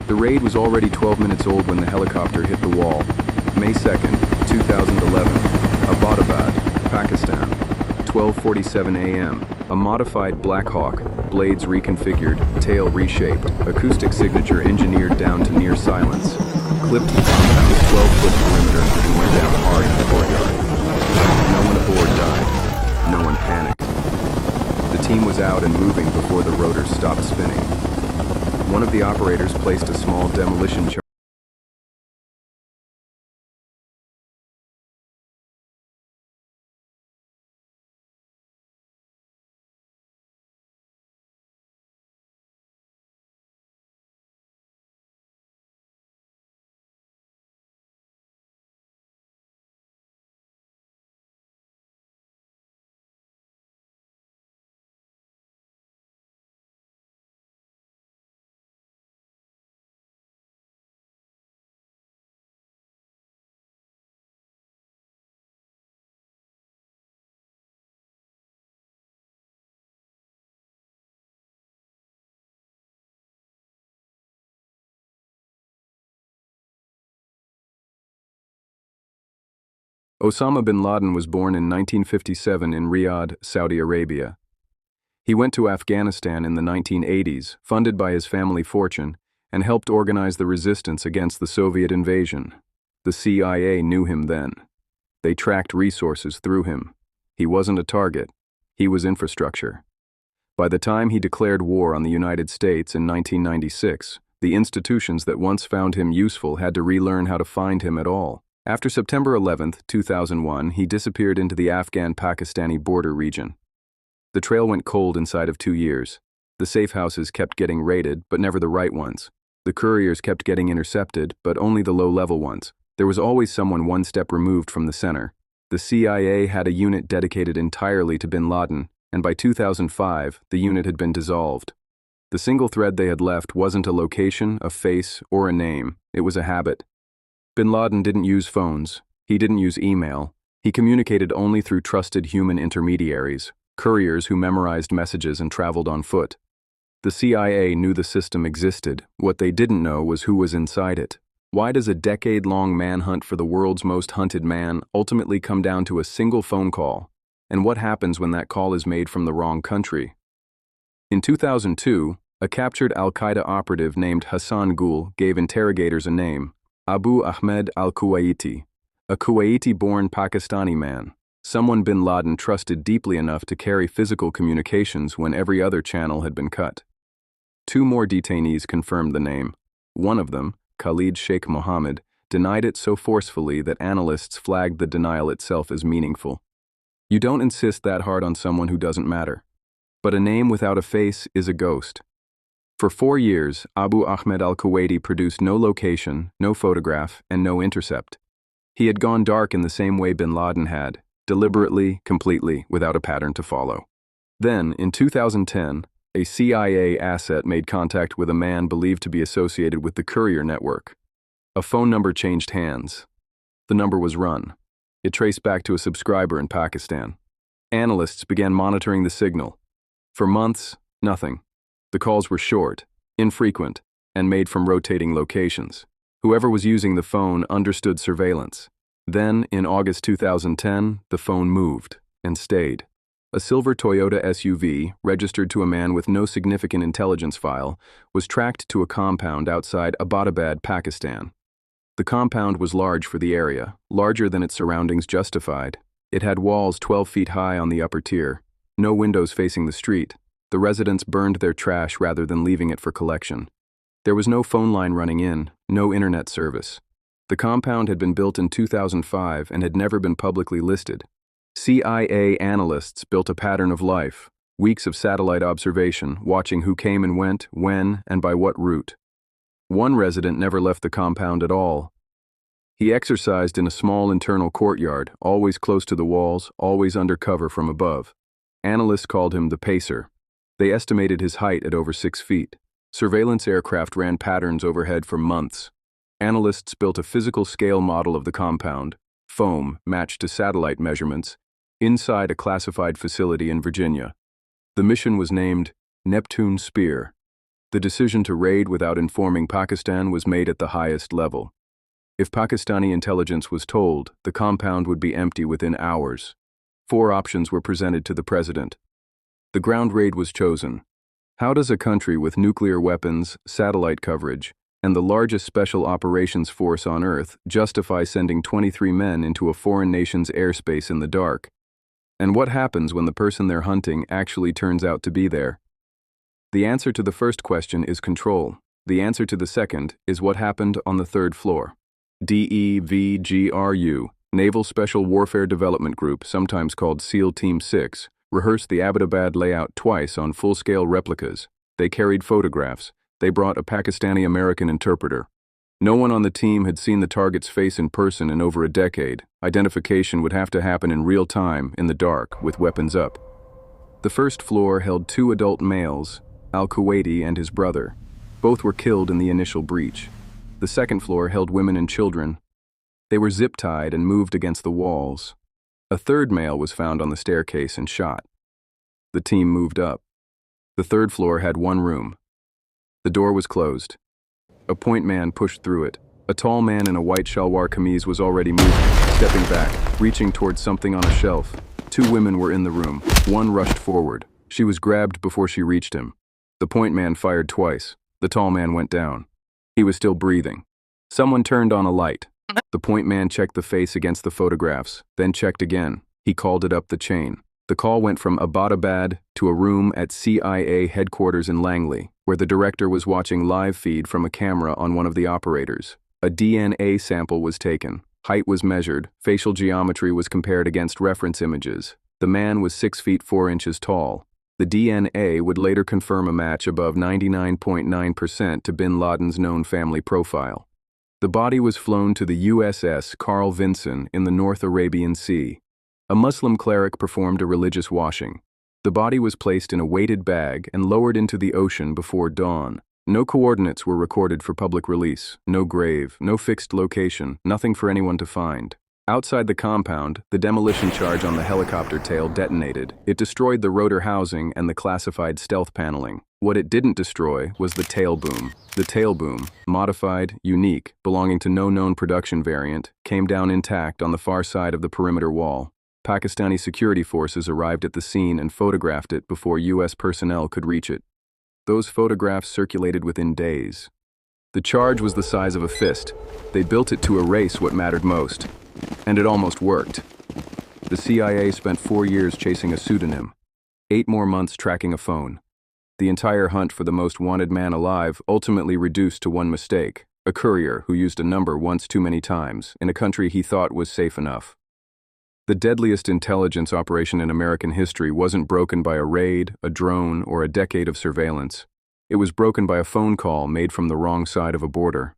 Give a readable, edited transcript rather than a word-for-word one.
The raid was already 12 minutes old when the helicopter hit the wall. May 2nd, 2011, Abbottabad, Pakistan, 12:47 a.m. A modified Black Hawk, blades reconfigured, tail reshaped, acoustic signature engineered down to near silence, clipped the compound's 12-foot perimeter and went down hard in the courtyard. No one aboard died. No one panicked. The team was out and moving before the rotors stopped spinning. One of the operators placed a small demolition charge. Osama bin Laden was born in 1957 in Riyadh, Saudi Arabia. He went to Afghanistan in the 1980s, funded by his family fortune, and helped organize the resistance against the Soviet invasion. The CIA knew him then. They tracked resources through him. He wasn't a target. He was infrastructure. By the time he declared war on the United States in 1996, the institutions that once found him useful had to relearn how to find him at all. After September 11, 2001, he disappeared into the Afghan-Pakistani border region. The trail went cold inside of 2 years. The safe houses kept getting raided, but never the right ones. The couriers kept getting intercepted, but only the low-level ones. There was always someone one step removed from the center. The CIA had a unit dedicated entirely to bin Laden, and by 2005, the unit had been dissolved. The single thread they had left wasn't a location, a face, or a name. It was a habit. Bin Laden didn't use phones. He didn't use email. He communicated only through trusted human intermediaries, couriers who memorized messages and traveled on foot. The CIA knew the system existed. What they didn't know was who was inside it. Why does a decade-long manhunt for the world's most hunted man ultimately come down to a single phone call? And what happens when that call is made from the wrong country? In 2002, a captured al-Qaeda operative named Hassan Gul gave interrogators a name: Abu Ahmed al-Kuwaiti, a Kuwaiti-born Pakistani man, someone bin Laden trusted deeply enough to carry physical communications when every other channel had been cut. 2 more detainees confirmed the name. One of them, Khalid Sheikh Mohammed, denied it so forcefully that analysts flagged the denial itself as meaningful. You don't insist that hard on someone who doesn't matter. But a name without a face is a ghost. For 4 years, Abu Ahmed al-Kuwaiti produced no location, no photograph, and no intercept. He had gone dark in the same way bin Laden had, deliberately, completely, without a pattern to follow. Then, in 2010, a CIA asset made contact with a man believed to be associated with the courier network. A phone number changed hands. The number was run. It traced back to a subscriber in Pakistan. Analysts began monitoring the signal. For months, nothing. The calls were short, infrequent, and made from rotating locations. Whoever was using the phone understood surveillance. Then, in August 2010, the phone moved, and stayed. A silver Toyota SUV, registered to a man with no significant intelligence file, was tracked to a compound outside Abbottabad, Pakistan. The compound was large for the area, larger than its surroundings justified. It had walls 12 feet high on the upper tier, no windows facing the street. The residents burned their trash rather than leaving it for collection. There was no phone line running in, no internet service. The compound had been built in 2005 and had never been publicly listed. CIA analysts built a pattern of life, weeks of satellite observation, watching who came and went, when, and by what route. One resident never left the compound at all. He exercised in a small internal courtyard, always close to the walls, always under cover from above. Analysts called him the Pacer. They estimated his height at over 6 feet. Surveillance aircraft ran patterns overhead for months. Analysts built a physical scale model of the compound, foam matched to satellite measurements, inside a classified facility in Virginia. The mission was named Neptune Spear. The decision to raid without informing Pakistan was made at the highest level. If Pakistani intelligence was told, the compound would be empty within hours. 4 options were presented to the president. The ground raid was chosen. How does a country with nuclear weapons, satellite coverage, and the largest special operations force on Earth justify sending 23 men into a foreign nation's airspace in the dark? And what happens when the person they're hunting actually turns out to be there? The answer to the first question is control. The answer to the second is what happened on the 3rd floor. DEVGRU, Naval Special Warfare Development Group, sometimes called SEAL Team 6, rehearsed the Abbottabad layout twice on full-scale replicas. They carried photographs. They brought a Pakistani-American interpreter. No one on the team had seen the target's face in person in over a decade. Identification would have to happen in real time, in the dark, with weapons up. The 1st floor held 2 adult males, al-Qaeda and his brother. Both were killed in the initial breach. The 2nd floor held women and children. They were zip-tied and moved against the walls. A 3rd male was found on the staircase and shot. The team moved up. The 3rd floor had 1 room. The door was closed. A point man pushed through it. A tall man in a white shalwar kameez was already moving, stepping back, reaching towards something on a shelf. 2 women were in the room. One rushed forward. She was grabbed before she reached him. The point man fired twice. The tall man went down. He was still breathing. Someone turned on a light. The point man checked the face against the photographs, then checked again. He called it up the chain. The call went from Abbottabad to a room at CIA headquarters in Langley, where the director was watching live feed from a camera on one of the operators. A DNA sample was taken. Height was measured. Facial geometry was compared against reference images. The man was 6 feet 4 inches tall. The DNA would later confirm a match above 99.9% to bin Laden's known family profile. The body was flown to the USS Carl Vinson in the North Arabian Sea. A Muslim cleric performed a religious washing. The body was placed in a weighted bag and lowered into the ocean before dawn. No coordinates were recorded for public release, no grave, no fixed location, nothing for anyone to find. Outside the compound, the demolition charge on the helicopter tail detonated. It destroyed the rotor housing and the classified stealth paneling. What it didn't destroy was the tail boom. The tail boom, modified, unique, belonging to no known production variant, came down intact on the far side of the perimeter wall. Pakistani security forces arrived at the scene and photographed it before U.S. personnel could reach it. Those photographs circulated within days. The charge was the size of a fist. They built it to erase what mattered most. And it almost worked. The CIA spent 4 years chasing a pseudonym, 8 more months tracking a phone. The entire hunt for the most wanted man alive ultimately reduced to one mistake, a courier who used a number once too many times in a country he thought was safe enough. The deadliest intelligence operation in American history wasn't broken by a raid, a drone, or a decade of surveillance. It was broken by a phone call made from the wrong side of a border.